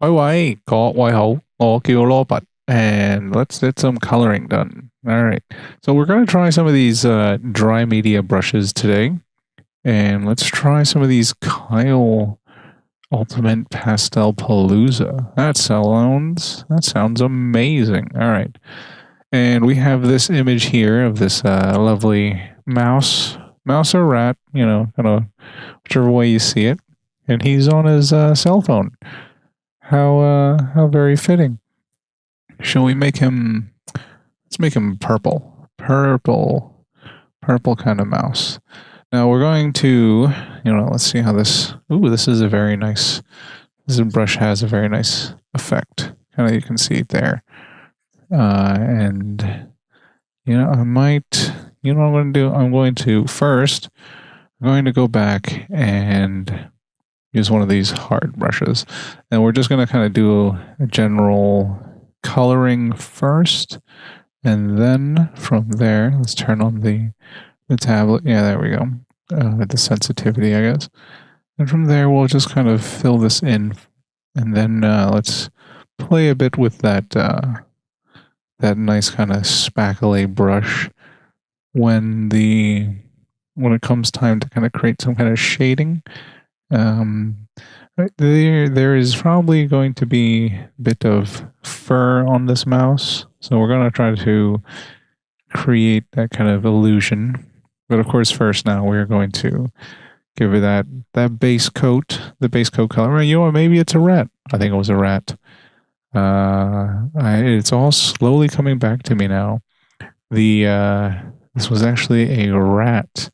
喂，各位好，我叫Robert, and let's get some coloring done. All right, so we're going to try some of these dry media brushes today, and let's try some of these Kyle Ultimate Pastel Palooza. That sounds amazing. All right, and we have this image here of this lovely mouse or rat, kind of whichever way you see it, and he's on his cell phone. How very fitting. Shall we make him? Let's make him purple kind of mouse. Now we're going to, let's see how this. Ooh, this is a very nice. This brush has a very nice effect. Kind of, you can see it there. And I might. You know what I'm going to do? I'm going to first. I'm going to go back and use one of these hard brushes, and we're just going to kind of do a general coloring first, and then from there, let's turn on the tablet. Yeah, there we go. The sensitivity, I guess. And from there, we'll just kind of fill this in, and then let's play a bit with that nice kind of spackle brush when it comes time to kind of create some kind of shading. There is probably going to be a bit of fur on this mouse, so we're going to try to create that kind of illusion. But of course, first now we're going to give it that base coat, the base coat color. You know what? Maybe it's a rat. I think it was a rat. It's all slowly coming back to me now. This was actually a rat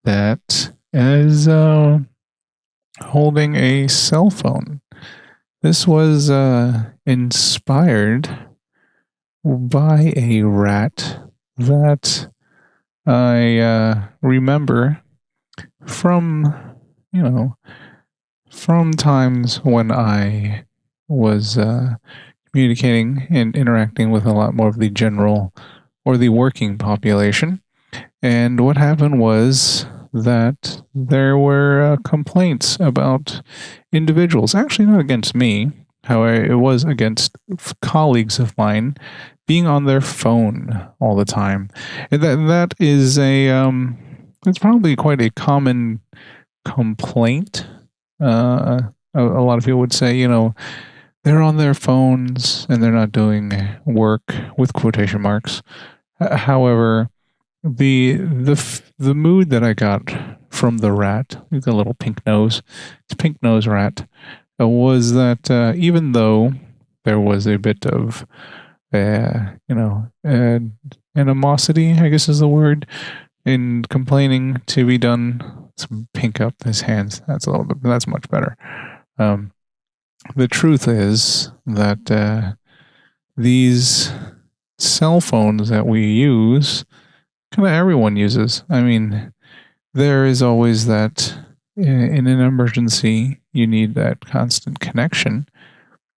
that is holding a cell phone. This was inspired by a rat that I remember from, from times when I was communicating and interacting with a lot more of the general or the working population. And what happened was that there were complaints about individuals, actually not against me, however, it was against colleagues of mine being on their phone all the time. And that is it's probably quite a common complaint. A lot of people would say, they're on their phones and they're not doing work with quotation marks. However, the mood that I got from the rat, the little pink nose, it's pink nose rat, was that even though there was a bit of animosity, I guess is the word, in complaining to be done. Let's pink up his hands. That's much better. The truth is that these cell phones that we use, kind of everyone uses. I mean, there is always that in an emergency, you need that constant connection.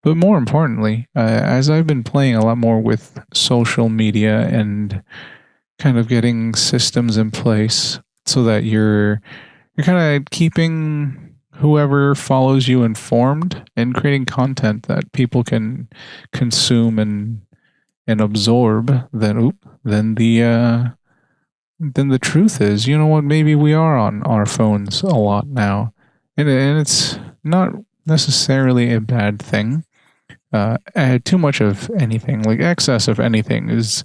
But more importantly, as I've been playing a lot more with social media and kind of getting systems in place so that you're kind of keeping whoever follows you informed and creating content that people can consume and absorb, then the truth is, you know what? Maybe we are on our phones a lot now, and it's not necessarily a bad thing. Too much of anything, like excess of anything, is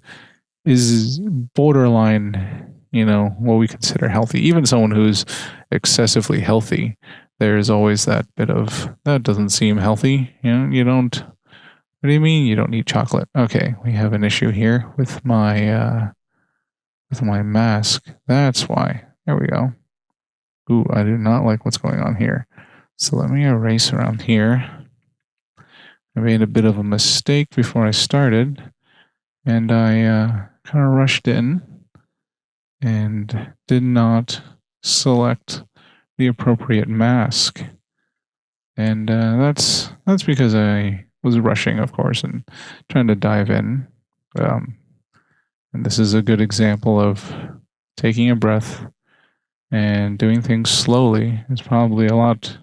borderline. What we consider healthy. Even someone who's excessively healthy, there's always that bit of that doesn't seem healthy. You don't. What do you mean you don't need chocolate? Okay, we have an issue here with my mask. That's why. There we go. Ooh, I do not like what's going on here. So let me erase around here. I made a bit of a mistake before I started, and I kind of rushed in and did not select the appropriate mask. And that's because I was rushing, of course, and trying to dive in. And this is a good example of taking a breath and doing things slowly is probably a lot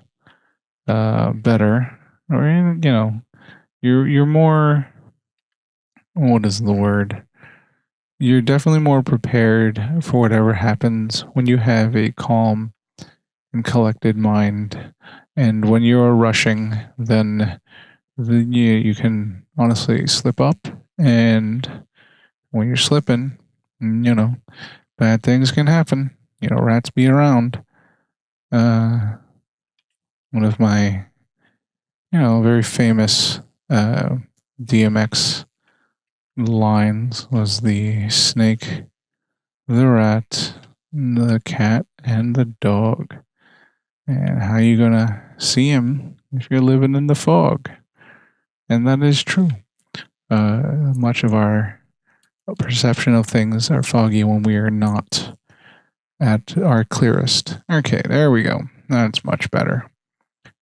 better or you're more. What is the word? You're definitely more prepared for whatever happens when you have a calm and collected mind. And when you're rushing, then you can honestly slip up. And when you're slipping, bad things can happen. Rats be around. Uh, One of my, very famous DMX lines was the snake, the rat, the cat, and the dog. And how you gonna see him if you're living in the fog? And that is true. Much of our perception of things are foggy when we are not at our clearest. Okay, there we go. That's much better.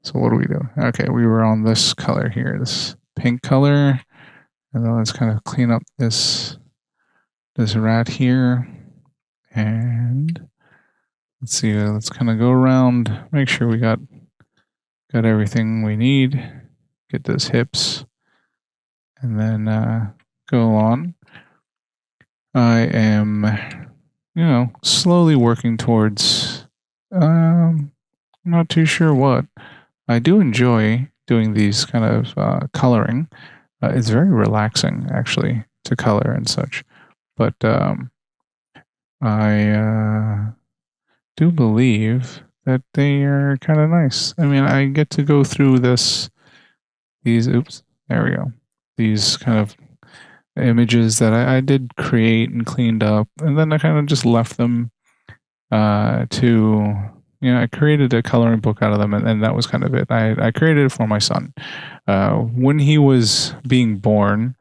So what do we do? Okay, we were on this color here, this pink color. And then let's kind of clean up this rat here. And let's see, let's kind of go around, make sure we got everything we need. Get those hips. And then go on. I am, slowly working towards, I'm not too sure what. I do enjoy doing these kind of coloring. It's very relaxing, actually, to color and such. But I do believe that they are kind of nice. I mean, I get to go through oops, there we go. These kind of images that I did create and cleaned up, and then I kind of just left them to, I created a coloring book out of them, and that was kind of it. I created it for my son. When he was being born,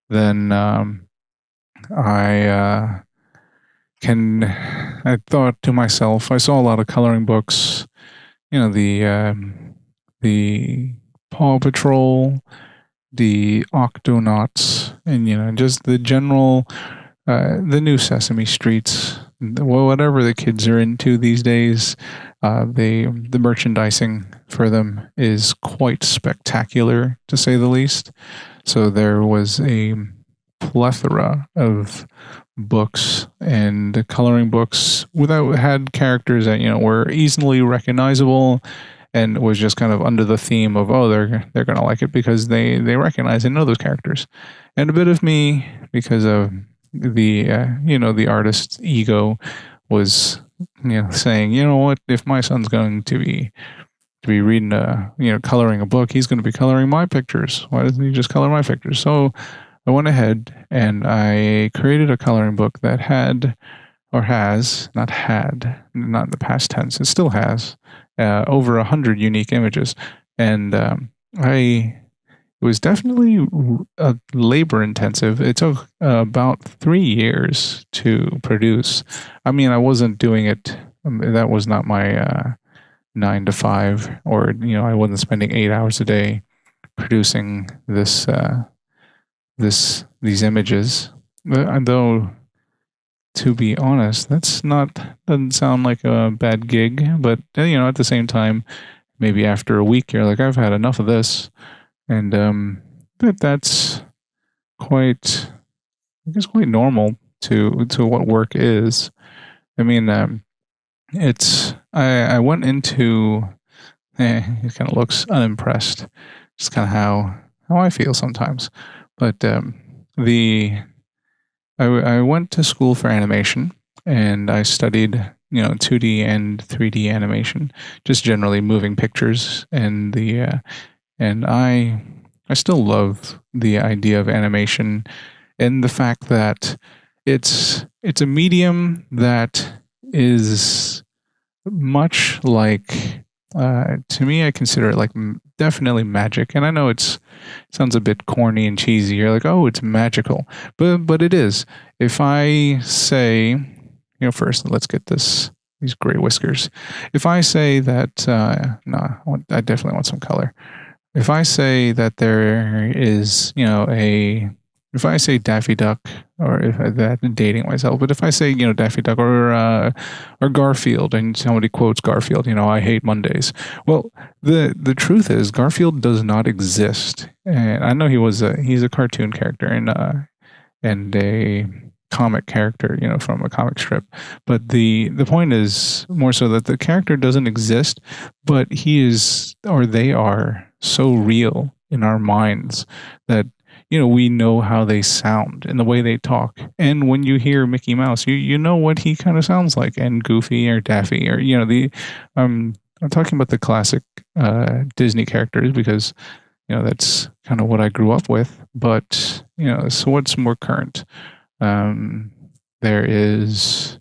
then I thought to myself, I saw a lot of coloring books, the Paw Patrol, the Octonauts, and just the general, the new Sesame Streets, whatever the kids are into these days. The merchandising for them is quite spectacular, to say the least. So there was a plethora of books and coloring books had characters that were easily recognizable, and was just kind of under the theme of, oh, they're gonna like it because they recognize and know those characters, and a bit of me because of the the artist's ego was saying, what, if my son's going to be reading coloring a book, he's going to be coloring my pictures. Why doesn't he just color my pictures? So I went ahead and I created a coloring book that had, or has, not in the past tense, it still has, over 100 unique images. And it was definitely labor intensive. It took about 3 years to produce. I mean, I wasn't doing it, that was not my 9 to 5, or, I wasn't spending 8 hours a day producing these images. Though, to be honest, doesn't sound like a bad gig, but at the same time, maybe after a week you're like, I've had enough of this. And that's quite, I guess, quite normal to what work is. I mean, I went into, he kind of looks unimpressed. Just kind of how I feel sometimes. But I went to school for animation, and I studied 2D and 3D animation, just generally moving pictures, and I still love the idea of animation, and the fact that it's a medium that is much like, to me, I consider it like definitely magic. And I know it sounds a bit corny and cheesy. You're like, oh, it's magical, but it is. If I say, first let's get these gray whiskers. If I say that, I definitely want some color. If I say that there is, a if I say Daffy Duck, or if I'm dating myself, but if I say Daffy Duck or Garfield, and somebody quotes Garfield, I hate Mondays. Well, the truth is Garfield does not exist, and I know he's a cartoon character and a comic character, from a comic strip. But the point is more so that the character doesn't exist, but he is, or they are so real in our minds that we know how they sound and the way they talk. And when you hear Mickey Mouse, you know what he kind of sounds like, and Goofy or Daffy, or I'm talking about the classic Disney characters because that's kind of what I grew up with. But so what's more current? There is.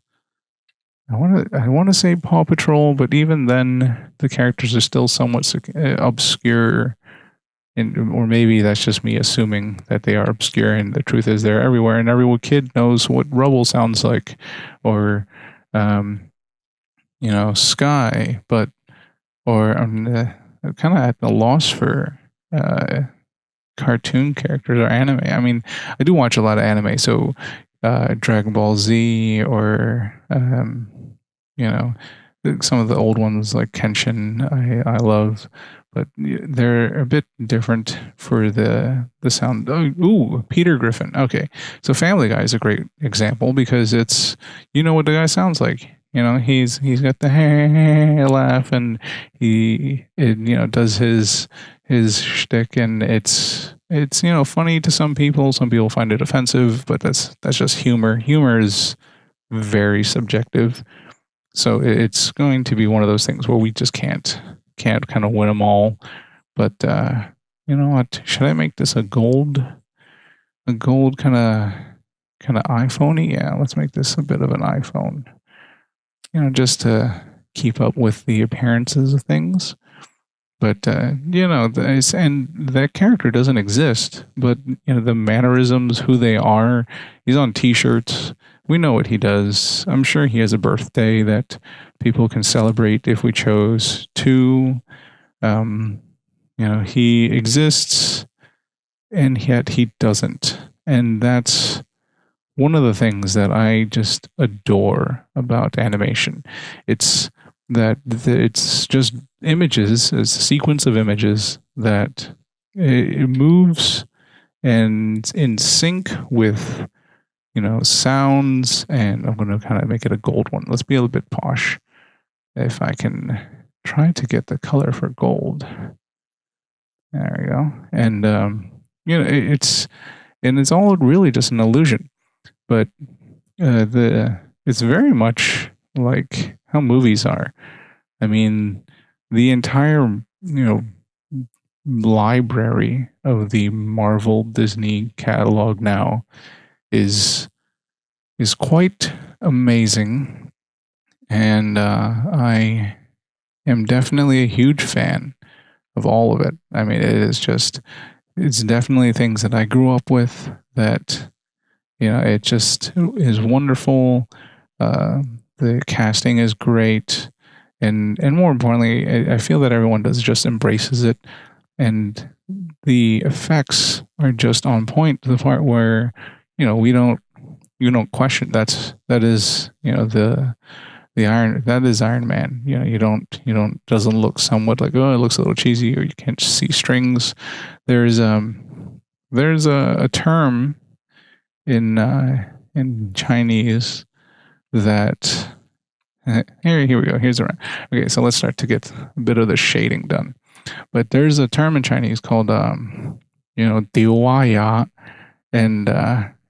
I want to say Paw Patrol, but even then, the characters are still somewhat obscure, or maybe that's just me assuming that they are obscure. And the truth is, they're everywhere, and every kid knows what Rubble sounds like, or Sky. But or I'm kind of at the loss for cartoon characters or anime. I mean, I do watch a lot of anime, so Dragon Ball Z, or some of the old ones like Kenshin. I love, but they're a bit different for the sound. Oh, ooh, Peter Griffin. Okay, so Family Guy is a great example because it's what the guy sounds like. He's got the laugh, and he does his shtick, and it's funny to some people. Some people find it offensive, but that's just humor. Humor is very subjective, so it's going to be one of those things where we just can't kind of win them all. But you know what? Should I make this a gold kind of iPhone-y? Yeah, let's make this a bit of an iPhone. Just to keep up with the appearances of things. But and that character doesn't exist. But the mannerisms, who they are. He's on T-shirts. We know what he does. I'm sure he has a birthday that people can celebrate if we chose to. He exists, and yet he doesn't. And that's one of the things that I just adore about animation. It's that it's just images, it's a sequence of images that it moves and in sync with sounds. And I'm going to kind of make it a gold one. Let's be a little bit posh. If I can try to get the color for gold. There we go. And it's all really just an illusion. But it's very much like how movies are. I mean, the entire library of the Marvel Disney catalog now is quite amazing, and I am definitely a huge fan of all of it. I mean, it's definitely things that I grew up with that. It just is wonderful. The casting is great, and more importantly, I feel that everyone just embraces it, and the effects are just on point to the part where you don't question that is the Iron Man. You don't doesn't look somewhat like, oh, it looks a little cheesy, or you can't see strings. There's a term in Chinese that here we go. Here's a okay. So let's start to get a bit of the shading done. But there's a term in Chinese called diu, and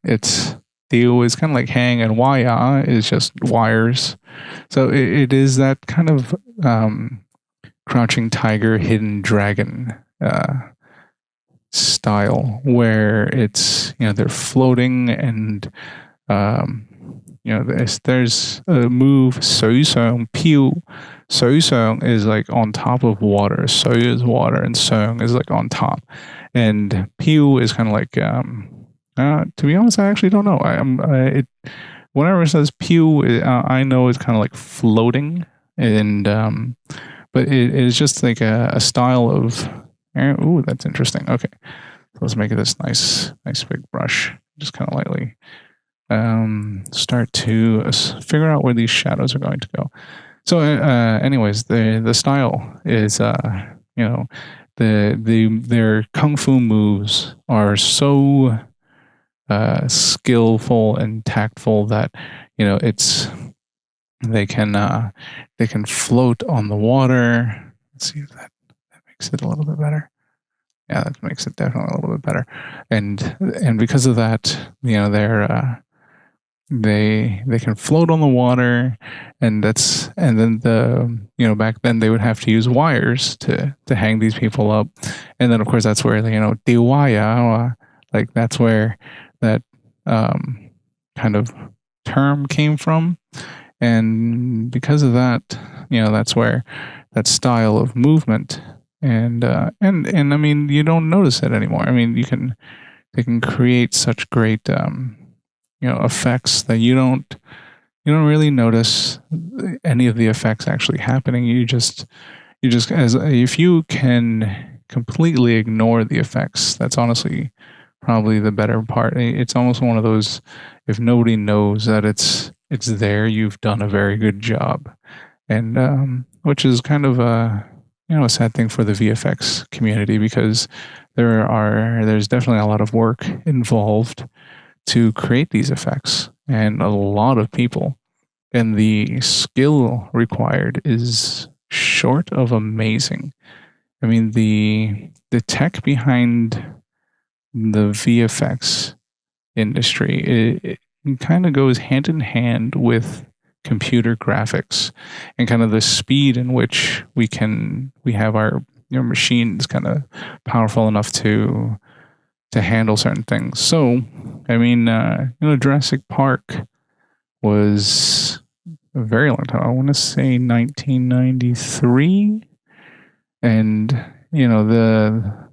it's diu is kind of like hang, and waya is just wires. So it is that kind of crouching tiger, hidden dragon style, where it's they're floating, and there's a move, 水上漂. 水上 is like on top of water. 水 is water, and 上 is like on top, and 漂 is kind of like to be honest, I actually don't know. Whenever it says 漂, I know it's kind of like floating, and but it is just like a style of. Ooh, that's interesting. Okay, let's make it this nice big brush. Just kind of lightly start to figure out where these shadows are going to go. So, anyways, the style is, their kung fu moves are so skillful and tactful that it's they can float on the water. Let's see if that makes it a little bit better. Yeah, that makes it definitely a little bit better. And because of that, they can float on the water, and then back then they would have to use wires to hang these people up, and then of course that's where diwaya, like that's where that kind of term came from, and because of that, that's where that style of movement and I mean you don't notice it anymore. I mean they can create such great effects that you don't really notice any of the effects actually happening. You just as if you can completely ignore the effects, that's honestly probably the better part. It's almost one of those, if nobody knows that it's there, you've done a very good job, and which is kind of a sad thing for the VFX community, because there's definitely a lot of work involved to create these effects, and a lot of people, and the skill required is short of amazing. I mean, the tech behind the VFX industry, it kind of goes hand in hand with computer graphics, and kind of the speed in which we have our machines kind of powerful enough to handle certain things. So, I mean, Jurassic Park was a very long time. I want to say 1993, and the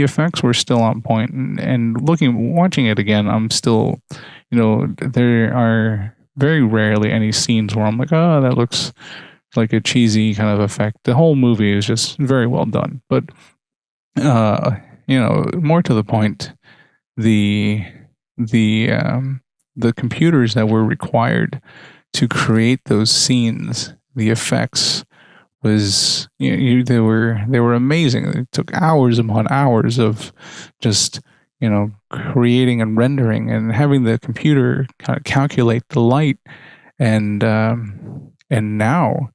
effects were still on point. And watching it again, I'm still, there are very rarely any scenes where I'm like, oh, that looks like a cheesy kind of effect. The whole movie is just very well done, but more to the point, the computers that were required to create those scenes, the effects was they were amazing. It took hours upon hours of just creating and rendering, and having the computer kind of calculate the light, and now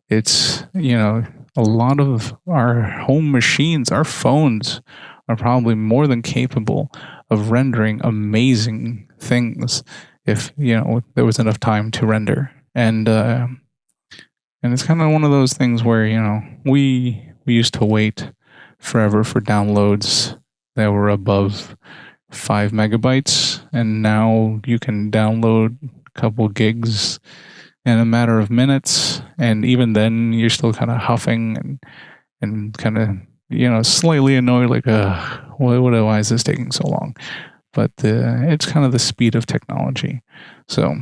it's a lot of our home machines, our phones, are probably more than capable of rendering amazing things if there was enough time to render. And it's kind of one of those things where we used to wait forever for downloads that were above 5 megabytes, and now you can download a couple gigs in a matter of minutes, and even then you're still kind of huffing and kind of slightly annoyed, like, why is this taking so long? But it's kind of the speed of technology. So,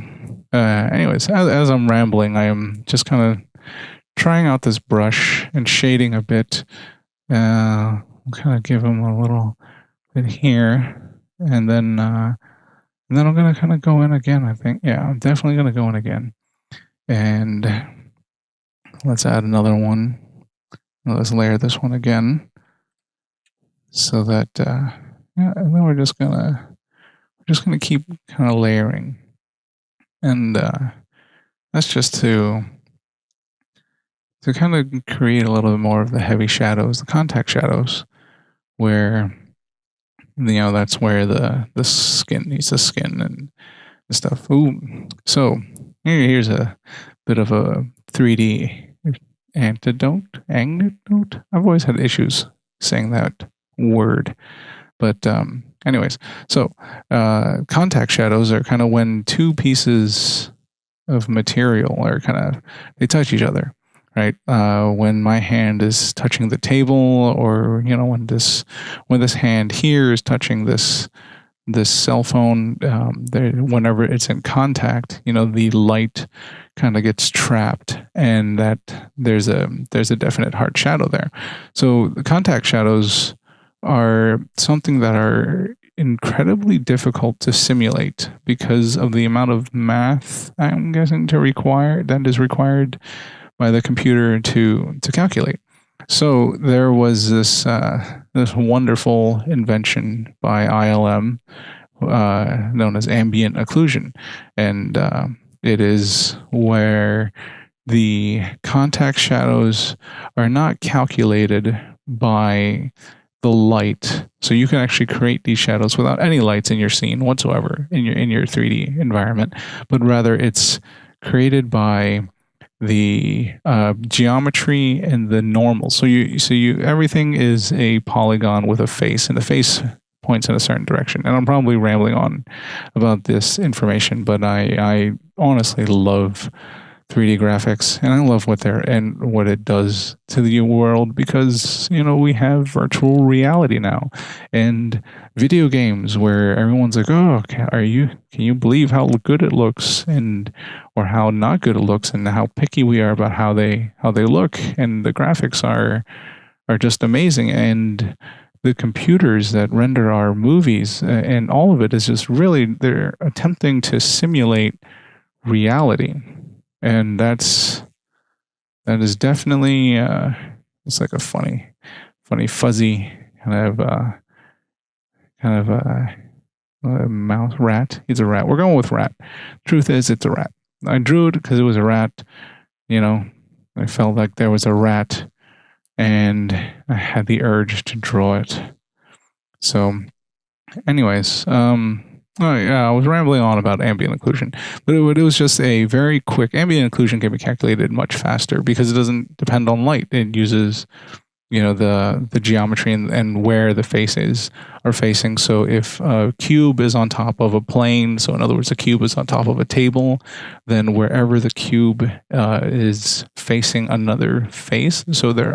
anyways, as I'm rambling, I am just kind of trying out this brush and shading a bit. I'll kind of give him a little bit here, and then I'm gonna kind of go in again. I think, yeah, I'm definitely gonna go in again, and let's add another one. Let's layer this one again, so that and then we're just gonna keep kind of layering, and that's just to kind of create a little bit more of the heavy shadows, the contact shadows, where that's where the skin needs the skin and stuff. Ooh, so here's a bit of a 3D antidote. I've always had issues saying that word, but anyways, so contact shadows are kind of when two pieces of material are they touch each other, right? When my hand is touching the table, or when this hand here is touching this cell phone, whenever it's in contact, the light kind of gets trapped, and that there's a definite hard shadow there. So the contact shadows are something that are incredibly difficult to simulate because of the amount of math I'm guessing that is required by the computer to calculate. So there was this wonderful invention by ILM known as ambient occlusion, and it is where the contact shadows are not calculated by the light. So you can actually create these shadows without any lights in your scene whatsoever in your 3D environment, but rather it's created by the geometry and the normal. So you everything is a polygon with a face, and the face points in a certain direction. And I'm probably rambling on about this information, but I honestly love 3D graphics, and I love what it does to the world because we have virtual reality now, and video games where everyone's like, "Oh, can you believe how good it looks?" and or how not good it looks, and how picky we are about how they look, and the graphics are just amazing, and the computers that render our movies and all of it is just really they're attempting to simulate reality, and that is definitely it's like a funny fuzzy kind of a mouse rat. He's a rat. We're going with rat. Truth is, it's a rat. I drew it because it was a rat. You know, I felt like there was a rat, and I had the urge to draw it. So, anyways, oh yeah, I was rambling on about ambient occlusion, but it was just a very quick ambient occlusion can be calculated much faster because it doesn't depend on light. It uses the geometry and where the faces are facing. So if a cube is on top of a plane, so in other words, a cube is on top of a table, then wherever the cube is facing another face, so they're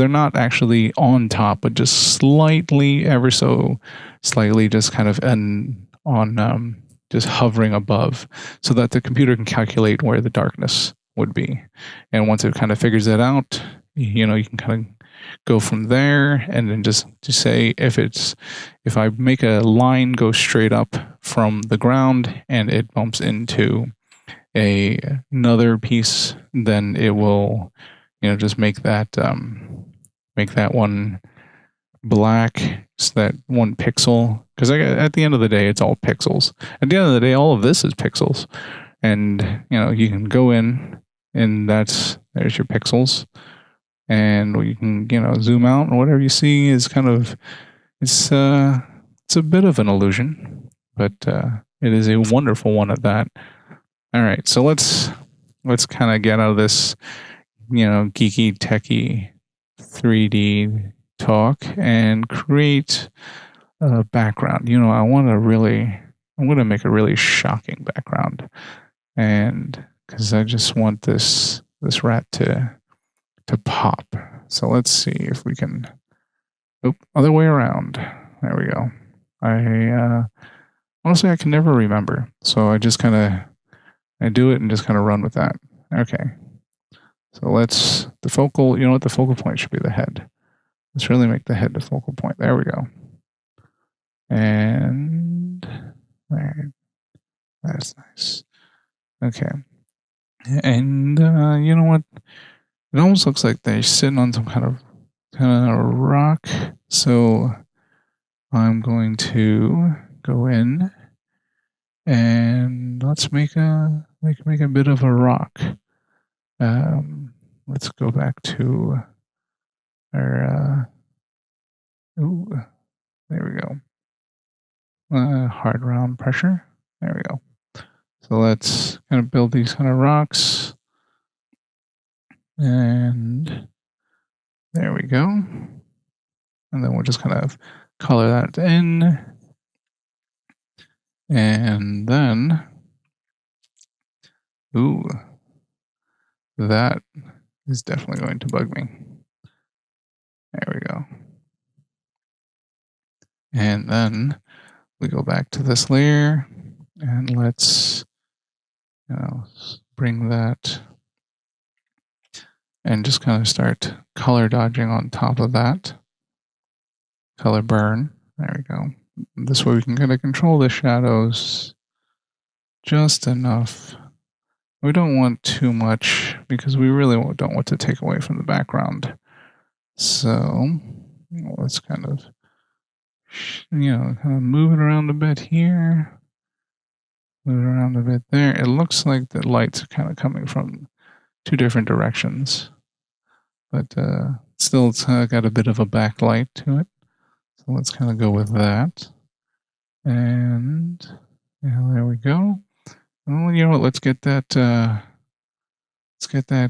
not actually on top, but just slightly, ever so slightly, just kind of on just hovering above, so that the computer can calculate where the darkness would be. And once it kind of figures that out, you can kind of go from there, and then just to say if I make a line go straight up from the ground and it bumps into another piece, then it will just make that one black, so that one pixel, because at the end of the day it's all pixels. At the end of the day, all of this is pixels, and you can go in, and there's your pixels, and you can zoom out, and whatever you see is kind of it's a bit of an illusion, but it is a wonderful one at that. All right, so let's kind of get out of this geeky techie 3D talk and create a background. I'm going to make a really shocking background, and because I just want this rat to pop. So let's see if we can. Other way around. There we go. Honestly, I can never remember, so I just I do it and just kind of run with that. Okay. So the focal. You know what? The focal point should be the head. Let's really make the head the focal point. There we go. And there. That's nice. Okay. And you know what? It almost looks like they're sitting on some kind of rock. So I'm going to go in and let's make a bit of a rock. Let's go back to our there we go. Hard round pressure. There we go. So let's kind of build these kind of rocks. And there we go. And then we'll just kind of color that in. And then, that is definitely going to bug me. There we go. And then we go back to this layer, and let's bring that and just kind of start color dodging on top of that. color burn. There we go. This way we can kind of control the shadows just enough. We don't want too much because we really don't want to take away from the background. So let's kind of, kind of move it around a bit here. Move it around a bit there. It looks like the lights are kind of coming from two different directions. But still, it's got a bit of a backlight to it. So let's kind of go with that. And there we go. Well, you know what? Let's get that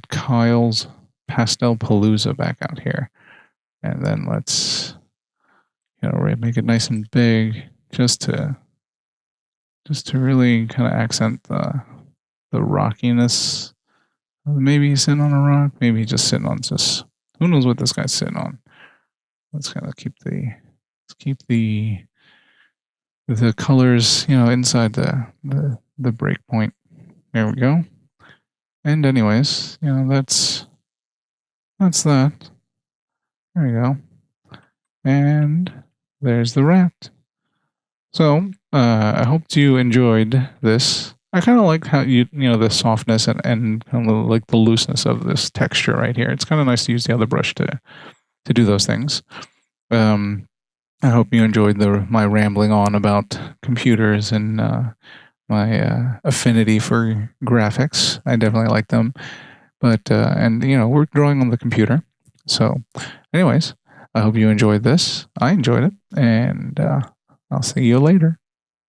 Kyle's Pastel Palooza back out here, and then let's make it nice and big, just to really kind of accent the rockiness. Maybe he's sitting on a rock. Maybe he's just sitting on who knows what this guy's sitting on. Let's kind of keep the colors, inside the break point. There we go. And anyways, that's that. There we go. And there's the rat. So I hope you enjoyed this. I kind of like how the softness and kind of like the looseness of this texture right here. It's kind of nice to use the other brush to do those things. I hope you enjoyed my rambling on about computers and my affinity for graphics. I definitely like them, but and we're drawing on the computer. So, anyways, I hope you enjoyed this. I enjoyed it, and I'll see you later.